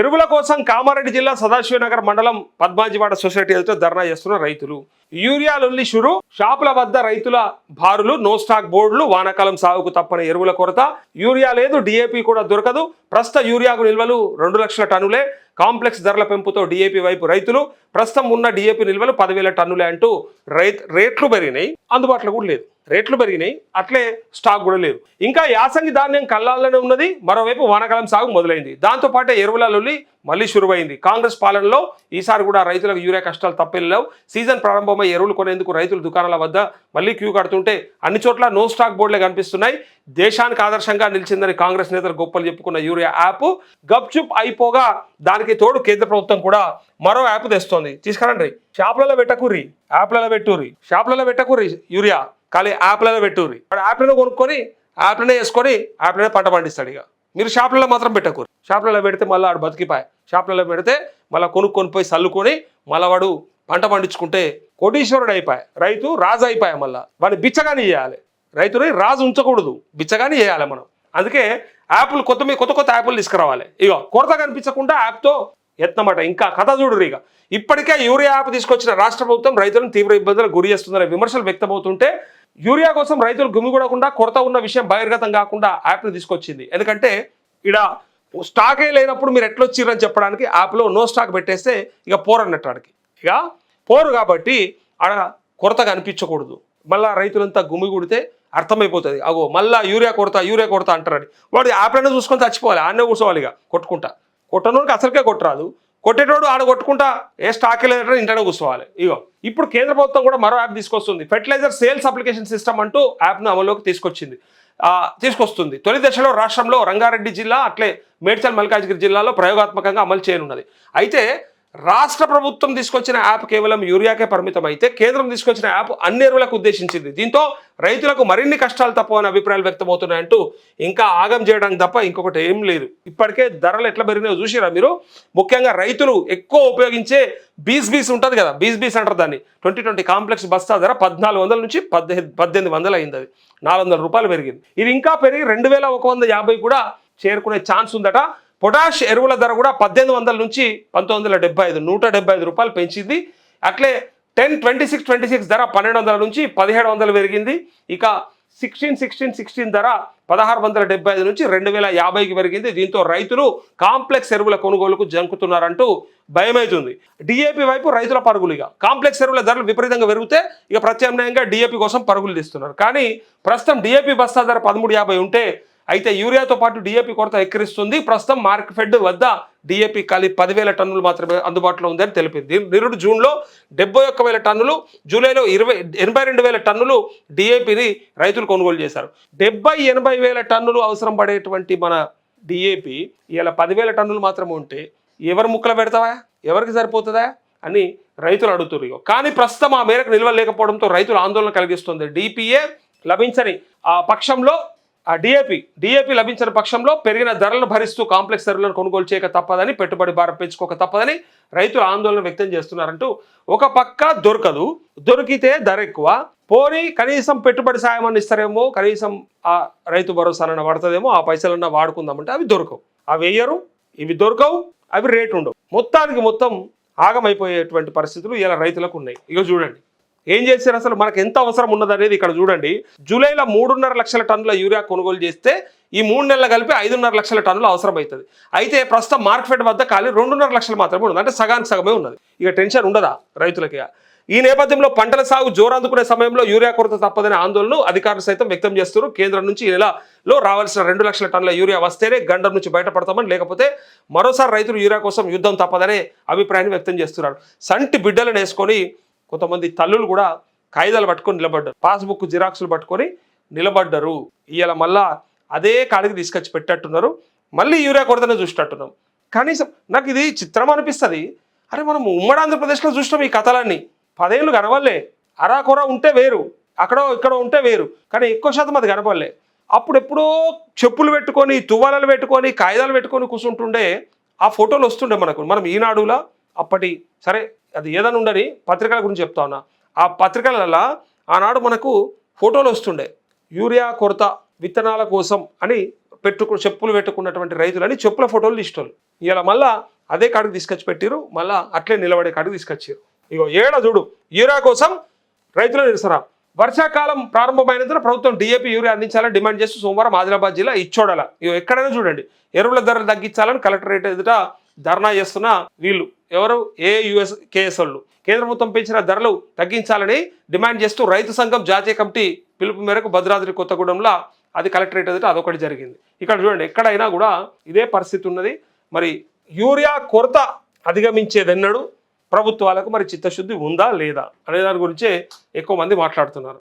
ఎరువుల కోసం కామారెడ్డి జిల్లా సదాశివనగర్ మండలం పద్మాజివాడ సొసైటీ ఎదుట ధర్నా చేస్తున్న రైతులు. యూరియా లొల్లి షురు, షాపుల వద్ద రైతుల బారులు, నో స్టాక్ బోర్డులు, వానాకాలం సాగుకు తప్పని ఎరువుల కొరత, యూరియా లేదు, డిఏపి కూడా దొరకదు, ప్రస్తుత యూరియాకు నిల్వలు 2 లక్షల టన్నులే, కాంప్లెక్స్ ధరల పెంపుతో డిఏపి వైపు రైతులు, ప్రస్తుతం ఉన్న డిఏపి నిల్వలు 10,000 టన్నులే అంటూ రేట్లు పెరిగినాయి, అందుబాటులో కూడా లేదు. రేట్లు పెరిగినాయి, అట్లే స్టాక్ కూడా లేదు. ఇంకా యాసంగి ధాన్యం కళ్ళాల్లోనే ఉన్నది, మరోవైపు వానాకాలం సాగు మొదలైంది. దాంతోపాటే ఎరువుల లొల్లి మళ్ళీ షురువైంది. కాంగ్రెస్ పాలనలో ఈసారి కూడా రైతులకు యూరియా కష్టాలు తప్పెళ్ళావు. సీజన్ ప్రారంభమై ఎరువులు కొనేందుకు రైతులు దుకాణాల వద్ద మళ్ళీ క్యూ కడుతుంటే అన్ని చోట్ల నో స్టాక్ బోర్డులే కనిపిస్తున్నాయి. దేశానికి ఆదర్శంగా నిలిచిందని కాంగ్రెస్ నేతలు గొప్పలు చెప్పుకున్న యూరియా యాప్ గప్చుప్ అయిపోగా దానికి తోడు కేంద్ర ప్రభుత్వం కూడా మరో యాప్ తెస్తోంది. తీసుకురండి, షాపులలో పెట్టకుర్రి, యాప్లలో పెట్టుర్రి, షాపులలో పెట్టకుర్రి యూరియా, ఖాళీ యాప్లలో పెట్టుర్రి. యాప్లను కొనుక్కొని యాప్లనే వేసుకొని యాప్లనే పంట పండిస్తాడు. ఇక మీరు షాపులలో మాత్రం పెట్టకూరు. షాపులలో పెడితే మళ్ళీ వాడు బతికిపాయ. షాపులలో పెడితే మళ్ళీ కొనుక్కొని పోయి చల్లుకొని మళ్ళీ వాడు పంట పండించుకుంటే కోటీశ్వరుడు అయిపోయాయి, రైతు రాజు అయిపోయాయి. మళ్ళీ వాడిని బిచ్చగాని చేయాలి, రైతుని రాజు ఉంచకూడదు, బిచ్చగాని చేయాలి మనం. అందుకే యాప్లు కొత్త యాప్లు తీసుకురావాలి. ఇక కొరత కనిపించకుండా యాప్తో ఎత్తమాట. ఇంకా కథ చూడరు. ఇక ఇప్పటికే యూరియా యాప్ తీసుకొచ్చిన రాష్ట్ర ప్రభుత్వం రైతులను తీవ్ర ఇబ్బందులకు గురి చేస్తుందనే విమర్శలు వ్యక్తమవుతుంటే యూరియా కోసం రైతులు గుమిగూడకుండా కొరత ఉన్న విషయం బహిర్గతం కాకుండా యాప్ని తీసుకొచ్చింది. ఎందుకంటే ఇక్కడ స్టాకే లేనప్పుడు మీరు ఎట్లా వచ్చిర్రని చెప్పడానికి యాప్లో నో స్టాక్ పెట్టేస్తే ఇక పోరు అన్నట్టాడికి. ఇక పోరు కాబట్టి ఆడ కొరత కనిపించకూడదు. మళ్ళీ రైతులంతా గుమిగూడితే అర్థమైపోతుంది, అగో మళ్ళీ యూరియా కొరత అంటారని. వాడు యాప్లనే చూసుకొని చచ్చిపోవాలి, ఆడనే కూర్చోవాలి. ఇక కొట్టనోడికి అసలుకే కొట్టరాదు, కొట్టేటోడు ఆడ కొట్టుకుంటా ఏ స్టాక్ లేదంటే ఇంటనే కూర్చోవాలి. ఇగో ఇప్పుడు కేంద్ర ప్రభుత్వం కూడా మరో యాప్ తీసుకొస్తుంది. ఫెర్టిలైజర్ సేల్స్ అప్లికేషన్ సిస్టమ్ అంటూ యాప్ను అమలులోకి తీసుకొస్తుంది. తొలి దశలో రాష్ట్రంలో రంగారెడ్డి జిల్లా, అట్లే మేడ్చల్ మల్కాజ్గిరి జిల్లాలో ప్రయోగాత్మకంగా అమలు చేయనున్నది. అయితే రాష్ట్ర ప్రభుత్వం తీసుకొచ్చిన యాప్ కేవలం యూరియాకే పరిమితం అయితే కేంద్రం తీసుకొచ్చిన యాప్ అన్ని ఎరువులకు ఉద్దేశించింది. దీంతో రైతులకు మరిన్ని కష్టాలు తప్పవని అభిప్రాయాలు వ్యక్తమవుతున్నాయంటూ ఇంకా ఆగం చేయడానికి తప్ప ఇంకొకటి ఏం లేదు. ఇప్పటికే ధరలు ఎట్లా పెరిగినాయో చూసిరా మీరు. ముఖ్యంగా రైతులు ఎక్కువ ఉపయోగించే బీస్ ఉంటుంది కదా, బీస్ అంటారు దాన్ని. 2020 కాంప్లెక్స్ బస్తా ధర 1400 నుంచి 1800 అయింది. అది 400 రూపాయలు పెరిగింది. ఇది ఇంకా పెరిగి 2150 కూడా చేరుకునే ఛాన్స్ ఉందట. పొటాష్ ఎరువుల ధర కూడా 1800 నుంచి 1975 175 రూపాయలు పెంచింది. అట్లే 10-26 ధర 1200 నుంచి 1700 పెరిగింది. ఇక 16 ధర 1675 నుంచి 2050కి పెరిగింది. దీంతో రైతులు కాంప్లెక్స్ ఎరువుల కొనుగోలుకు జంకుతున్నారంటూ భయమవుతుంది. డిఏపి వైపు రైతుల పరుగులు. ఇక కాంప్లెక్స్ ఎరువుల ధరలు విపరీతంగా పెరిగితే ఇక ప్రత్యామ్నాయంగా డిఏపి కోసం పరుగులు తీస్తున్నారు. కానీ ప్రస్తుతం డిఏపి బస్తా ధర 1350 ఉంటే అయితే యూరియాతో పాటు డిఏపి కొరత ఎక్కిరిస్తుంది. ప్రస్తుతం మార్కెట్ వద్ద డిఏపి ఖాళీ 10,000 టన్నులు మాత్రమే అందుబాటులో ఉందని తెలిపింది. నిరుడు జూన్లో 71,000 టన్నులు, జూలైలో 82,000 టన్నులు డిఏపిని రైతులు కొనుగోలు చేశారు. 70-80,000 టన్నులు అవసరం పడేటువంటి మన డిఏపి ఇలా 10,000 టన్నులు మాత్రమే ఉంటే ఎవరు ముక్కలు పెడతావా, ఎవరికి సరిపోతుందా అని రైతులు అడుగుతున్నారు. కానీ ప్రస్తుతం ఆ మేరకు నిల్వ లేకపోవడంతో రైతులు ఆందోళన కలిగిస్తుంది. డిపిఏ లభించని ఆ పక్షంలో డిఏపి లభించిన పక్షంలో పెరిగిన ధరలను భరిస్తూ కాంప్లెక్స్ ఎరువులను కొనుగోలు చేయక తప్పదని, పెట్టుబడి భారం పెంచుకోక తప్పదని రైతులు ఆందోళన వ్యక్తం చేస్తున్నారంటూ ఒక పక్క దొరకదు, దొరికితే ధర ఎక్కువ, పోనీ కనీసం పెట్టుబడి సాయం అని ఇస్తారేమో, కనీసం ఆ రైతు భరోసానన్నా పడుతుందేమో, ఆ పైసలన్నా వాడుకుందామంటే అవి దొరకవు, అవి వేయరు, ఇవి దొరకవు, అవి రేటు ఉండవు. మొత్తం ఆగమైపోయేటువంటి పరిస్థితులు ఇలా రైతులకు ఉన్నాయి. ఇక చూడండి ఏం చేశారు, అసలు మనకు ఎంత అవసరం ఉన్నదనేది ఇక్కడ చూడండి. జూలైలో 3.5 లక్షల టన్నుల యూరియా కొనుగోలు చేస్తే ఈ 3 నెలలు కలిపి 5.5 లక్షల టన్నులు అవసరం అవుతుంది. అయితే ప్రస్తుతం మార్కెట్ వద్ద ఖాళీ 2.5 లక్షలు మాత్రమే ఉన్నది. అంటే సగానికి సగమే ఉన్నది. ఇక టెన్షన్ ఉండదా రైతులకి. ఈ నేపథ్యంలో పంటల సాగు జోరందుకునే సమయంలో యూరియా కొరత తప్పదనే ఆందోళనలు అధికారులు సైతం వ్యక్తం చేస్తున్నారు. కేంద్రం నుంచి ఈ నెలలో రావాల్సిన 2 లక్షల టన్నుల యూరియా వస్తేనే గండం నుంచి బయటపడతామని, లేకపోతే మరోసారి రైతులు యూరియా కోసం యుద్ధం తప్పదనే అభిప్రాయాన్ని వ్యక్తం చేస్తున్నారు. సంటి బిడ్డలను వేసుకొని కొంతమంది తల్లులు కూడా కాగితాలు పట్టుకొని నిలబడ్డారు, పాస్బుక్ జిరాక్స్లు పట్టుకొని నిలబడ్డారు. ఇవాళ మళ్ళా అదే కాడికి తీసుకొచ్చి పెట్టట్టున్నారు. మళ్ళీ యూరియా కొరతనే చూసేటట్టున్నాం. కనీసం నాకు ఇది చిత్రం అనిపిస్తుంది. అరే మనం ఉమ్మడి ఆంధ్రప్రదేశ్లో చూసినాం ఈ కథలన్నీ. 10 ఏళ్ళు కనవల్లే, అరాకొర ఉంటే వేరు, అక్కడో ఇక్కడో ఉంటే వేరు, కానీ ఎక్కువ శాతం అది కనపడలే. అప్పుడు ఎప్పుడో చెప్పులు పెట్టుకొని, తువ్వాలలు పెట్టుకొని, కాగితాలు పెట్టుకొని కూర్చుంటుండే ఆ ఫోటోలు వస్తుండే మనకు. మనం ఈనాడులా అప్పటి సరే అది ఏదైనా ఉండని పత్రికల గురించి చెప్తా ఉన్నా. ఆ పత్రికలలో ఆనాడు మనకు ఫోటోలు వస్తుండే యూరియా కొరత విత్తనాల కోసం అని చెప్పులు పెట్టుకున్నటువంటి రైతులని చెప్పుల ఫోటోలు లిస్టులు ఇలా మళ్ళా అదే కాడికి తీసుకొచ్చి పెట్టిరు, మళ్ళా అట్లే నిలబడే కాడికి తీసుకొచ్చారు. ఇగో ఏడ చూడు యూరియా కోసం రైతుల నిరసన. వర్షాకాలం ప్రారంభమైనందున ప్రభుత్వం డిఏపి యూరియా అందించాలని డిమాండ్ చేస్తూ సోమవారం ఆదిలాబాద్ జిల్లా ఇచ్చోడల ఇగో ఎక్కడైనా చూడండి ఎరువుల ధరలు తగ్గించాలని కలెక్టరేట్ ఎదుట ధర్నా చేస్తున్న వీళ్ళు ఎవరు కేఎస్ వాళ్ళు కేంద్ర ప్రభుత్వం పెంచిన ధరలు తగ్గించాలని డిమాండ్ చేస్తూ రైతు సంఘం జాతీయ కమిటీ పిలుపు మేరకు భద్రాద్రి కొత్తగూడెంలో అది కలెక్టరేట్ ఎదుట అదొకటి జరిగింది. ఇక్కడ చూడండి ఎక్కడైనా కూడా ఇదే పరిస్థితి ఉన్నది. మరి యూరియా కొరత అధిగమించేదన్నాడు ప్రభుత్వాలకు మరి చిత్తశుద్ధి ఉందా లేదా అనే దాని గురించే ఎక్కువ మంది మాట్లాడుతున్నారు.